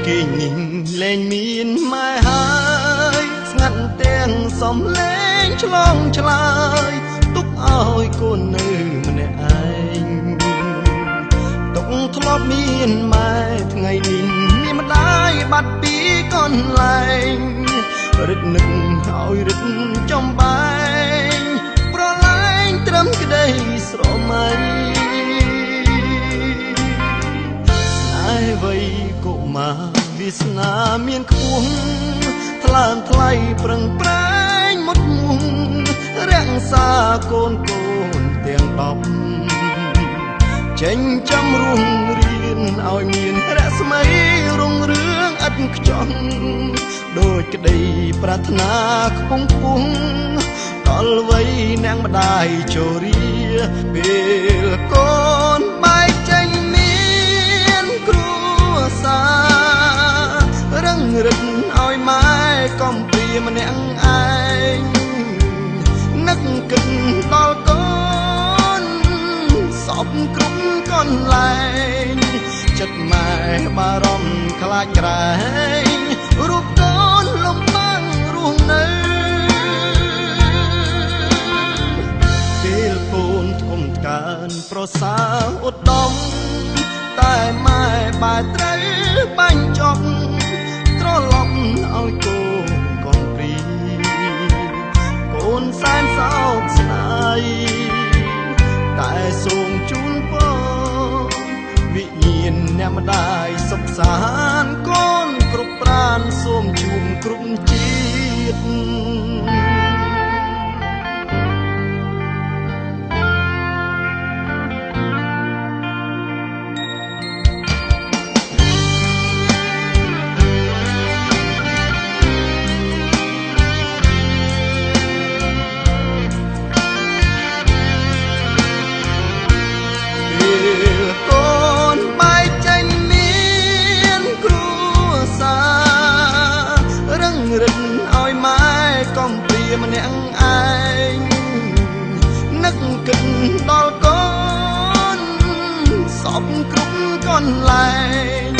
គេញនេះលែងមានម៉ែហើយស្ងាត់ទាំងសំលែងឆ្លងឆ្លើយទុកឲ្យកូននៅម្នាក់ឯងទុកធ្លាប់មានម៉ែថ្ងៃនេះមានម្ដាយបាត់ពីកន្លែងរឹកនឹកឲ្យរឹកចំបែងប្រឡាញ់ត្រឹមក្តីស្រមៃស្នេហ៍វ័យកុមារវាសនាមានខ្ពស់ថ្លើមថ្លៃប្រឹងប្រែងមុតមុំរក្សាកូនទាំង10ចេញចាំរស់រៀនឲ្យមានរស្មីរុងរឿងឥតខ្ចោះដូចក្តីប្រាថ្នាខ្ពង់ខ្ពស់ដល់វ័យនាងម្ដាយជរាពេលកូនបែកចេញមានគ្រួសាររឹងរឹកឲ្យម៉ែកំព្រាម្នាក់ឯងនឹកគិតដល់កូនសពគ្រប់កន្លែងចិត្តម៉ែបារម្ភខ្លាចក្រែងរូបកូនលំបាំងរស់នៅពេលកូនធំកើនប្រសើរឧត្តមតែម៉ែបែរត្រូវបាញ់ចប់ត្រឡប់ឲ្យកូនកូនព្រីកូនសែនសោកស្ដាយតែសូមជូនពរវិញ្ញាណអ្នកម្ដាយសុខសាន្តកូនគ្រប់ប្រានសូមជូនគ្រប់ជាតិម្នាក់ឯងនឹកគិតដល់កូនសពគ្រប់កន្លែង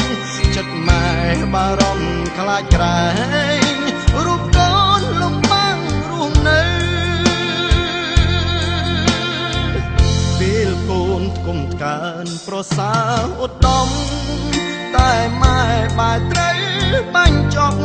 ចិត្តម៉ែបារម្ភខ្លាចក្រែងរូបកូនលំបាំងរស់នៅពេលកូនថ្កុំកើនប្រសើរឧត្តមតែម៉ែបែរត្រូវបាញ់ចប់